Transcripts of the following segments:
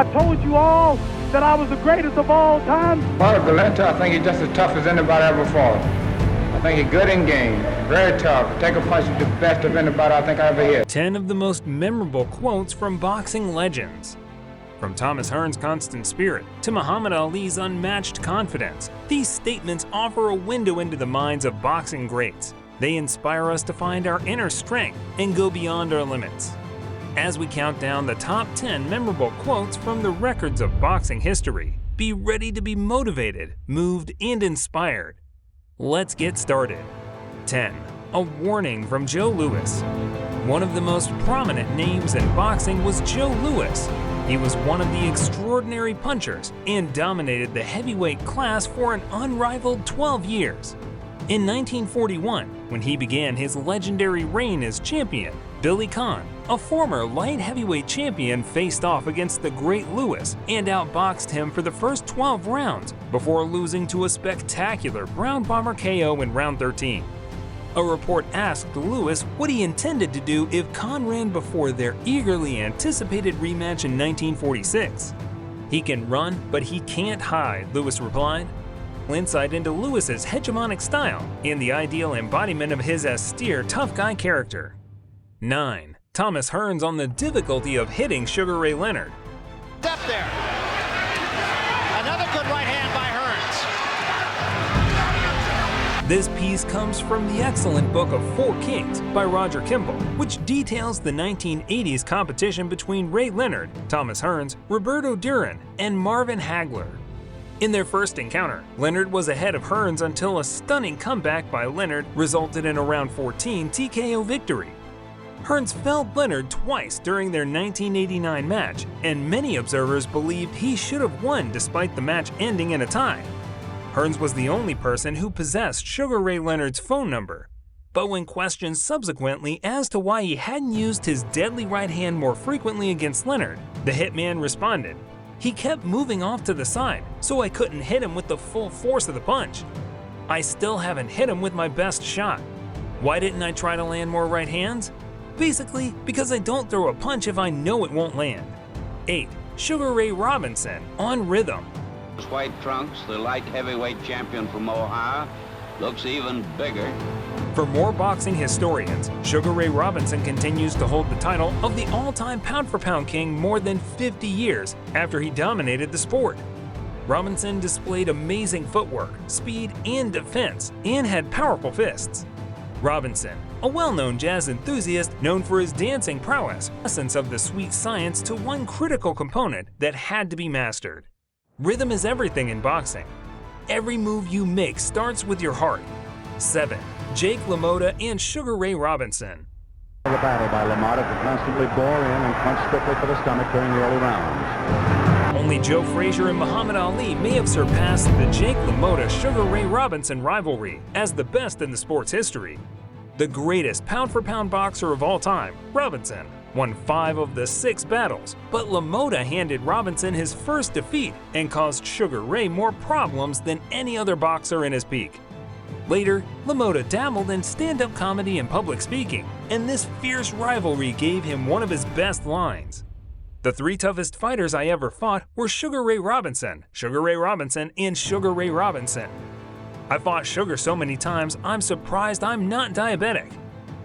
I told you all that I was the greatest of all time. Well, Valenta, I think he's just as tough as anybody ever fought. I think he's good in game, very tough. Take a punch is the best of anybody I think I ever hit. 10 of the most memorable quotes from boxing legends. From Thomas Hearns' constant spirit to Muhammad Ali's unmatched confidence, these statements offer a window into the minds of boxing greats. They inspire us to find our inner strength and go beyond our limits. As we count down the top 10 memorable quotes from the records of boxing history, be ready to be motivated, moved, and inspired. Let's get started. 10. A warning from Joe Louis. One of the most prominent names in boxing was Joe Louis. He was one of the extraordinary punchers and dominated the heavyweight class for an unrivaled 12 years. In 1941, when he began his legendary reign as champion, Billy Conn, a former light heavyweight champion, faced off against the great Louis and outboxed him for the first 12 rounds before losing to a spectacular Brown Bomber KO in round 13. A report asked Louis what he intended to do if Conn ran before their eagerly anticipated rematch in 1946. "He can run, but he can't hide," Louis replied. Insight into Louis's hegemonic style and the ideal embodiment of his austere tough guy character. 9. Thomas Hearns on the difficulty of hitting Sugar Ray Leonard. Up there. Another good right hand by Hearns. This piece comes from the excellent book of Four Kings by Roger Kimball, which details the 1980s competition between Ray Leonard, Thomas Hearns, Roberto Duran, and Marvin Hagler. In their first encounter, Leonard was ahead of Hearns until a stunning comeback by Leonard resulted in a round 14 TKO victory. Hearns felled Leonard twice during their 1989 match, and many observers believed he should have won despite the match ending in a tie. Hearns was the only person who possessed Sugar Ray Leonard's phone number. But when questioned subsequently as to why he hadn't used his deadly right hand more frequently against Leonard, the hitman responded, "He kept moving off to the side, so I couldn't hit him with the full force of the punch. I still haven't hit him with my best shot. Why didn't I try to land more right hands? Basically, because I don't throw a punch if I know it won't land." 8. Sugar Ray Robinson on rhythm. White Trunks, the light heavyweight champion from Ohio, looks even bigger. For more boxing historians, Sugar Ray Robinson continues to hold the title of the all-time pound-for-pound king more than 50 years after he dominated the sport. Robinson displayed amazing footwork, speed, and defense, and had powerful fists. Robinson, a well-known jazz enthusiast known for his dancing prowess, essence of the sweet science to one critical component that had to be mastered. Rhythm is everything in boxing. Every move you make starts with your heart. 7. Jake LaMotta and Sugar Ray Robinson. The battle by LaMotta to constantly bore in and punch strictly for the stomach during the early rounds. Only Joe Frazier and Muhammad Ali may have surpassed the Jake LaMotta-Sugar Ray Robinson rivalry as the best in the sport's history. The greatest pound-for-pound boxer of all time, Robinson, won 5 of the 6 battles, but LaMotta handed Robinson his first defeat and caused Sugar Ray more problems than any other boxer in his peak. Later, LaMotta dabbled in stand-up comedy and public speaking, and this fierce rivalry gave him one of his best lines. "The 3 toughest fighters I ever fought were Sugar Ray Robinson, Sugar Ray Robinson, and Sugar Ray Robinson. I fought Sugar so many times, I'm surprised I'm not diabetic."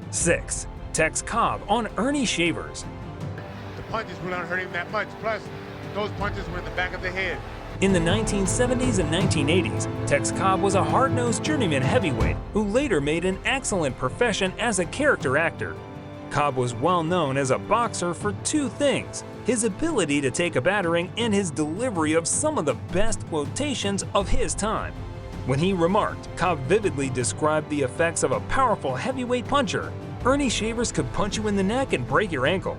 6. Tex Cobb on Ernie Shavers. The punches were not hurting him that much, plus those punches were in the back of the head. In the 1970s and 1980s, Tex Cobb was a hard-nosed journeyman heavyweight who later made an excellent profession as a character actor. Cobb was well known as a boxer for 2 things: his ability to take a battering and his delivery of some of the best quotations of his time. When he remarked, Cobb vividly described the effects of a powerful heavyweight puncher. Ernie Shavers could punch you in the neck and break your ankle.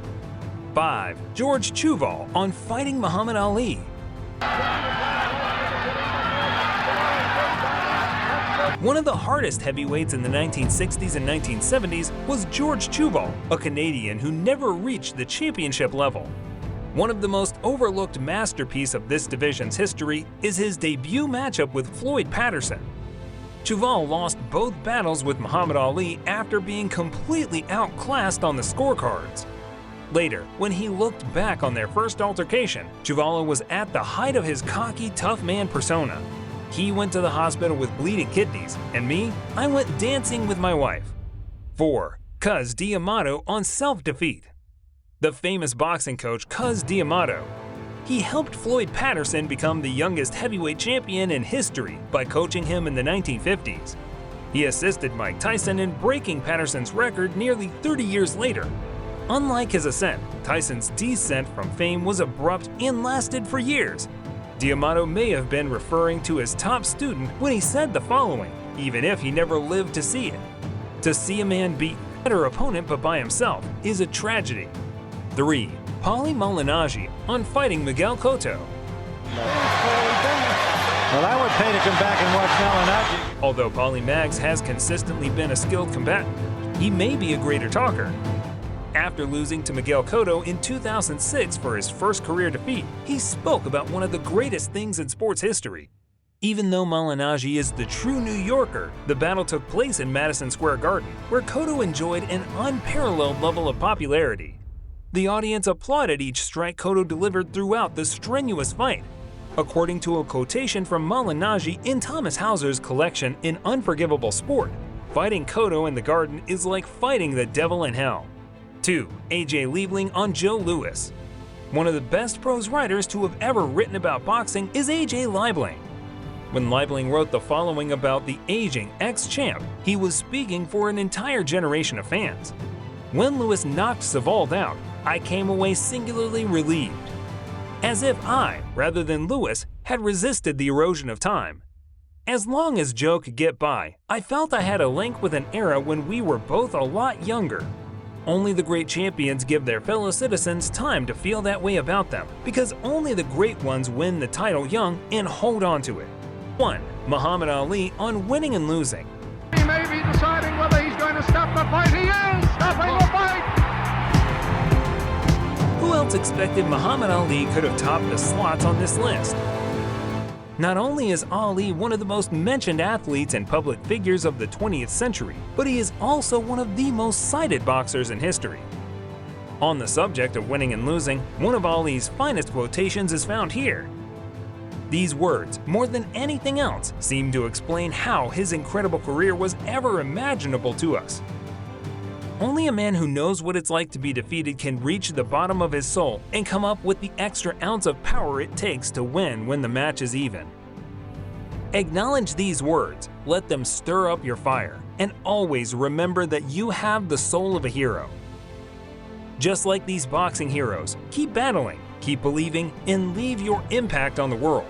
5. George Chuvall on fighting Muhammad Ali. One of the hardest heavyweights in the 1960s and 1970s was George Chuvall, a Canadian who never reached the championship level. One of the most overlooked masterpieces of this division's history is his debut matchup with Floyd Patterson. Chuvall lost both battles with Muhammad Ali after being completely outclassed on the scorecards. Later, when he looked back on their first altercation, Chuvalo was at the height of his cocky, tough man persona. He went to the hospital with bleeding kidneys, and me, I went dancing with my wife. 4. Cus D'Amato on self-defeat. The famous boxing coach Cus D'Amato. He helped Floyd Patterson become the youngest heavyweight champion in history by coaching him in the 1950s. He assisted Mike Tyson in breaking Patterson's record nearly 30 years later. Unlike his ascent, Tyson's descent from fame was abrupt and lasted for years. D'Amato may have been referring to his top student when he said the following, even if he never lived to see it. To see a man beat a better opponent but by himself is a tragedy. 3. Paulie Malignaggi on fighting Miguel Cotto. Well, I would pay to come back and watch Malignaggi. Although Paulie Mags has consistently been a skilled combatant, he may be a greater talker. After losing to Miguel Cotto in 2006 for his first career defeat, he spoke about one of the greatest things in sports history. Even though Malignaggi is the true New Yorker, the battle took place in Madison Square Garden, where Cotto enjoyed an unparalleled level of popularity. The audience applauded each strike Cotto delivered throughout the strenuous fight. According to a quotation from Malignaggi in Thomas Hauser's collection An Unforgivable Sport, fighting Cotto in the Garden is like fighting the devil in hell. 2. A.J. Liebling on Joe Louis. One of the best prose writers to have ever written about boxing is A.J. Liebling. When Liebling wrote the following about the aging ex-champ, he was speaking for an entire generation of fans. When Louis knocked Savold out, I came away singularly relieved. As if I, rather than Louis, had resisted the erosion of time. As long as Joe could get by, I felt I had a link with an era when we were both a lot younger. Only the great champions give their fellow citizens time to feel that way about them, because only the great ones win the title young and hold on to it. 1. Muhammad Ali on winning and losing. He may be deciding whether he's going to stop the fight. He is stopping the fight. Who else expected Muhammad Ali could have topped the slots on this list? Not only is Ali one of the most mentioned athletes and public figures of the 20th century, but he is also one of the most cited boxers in history. On the subject of winning and losing, one of Ali's finest quotations is found here. These words, more than anything else, seem to explain how his incredible career was ever imaginable to us. Only a man who knows what it's like to be defeated can reach the bottom of his soul and come up with the extra ounce of power it takes to win when the match is even. Acknowledge these words, let them stir up your fire, and always remember that you have the soul of a hero. Just like these boxing heroes, keep battling, keep believing, and leave your impact on the world.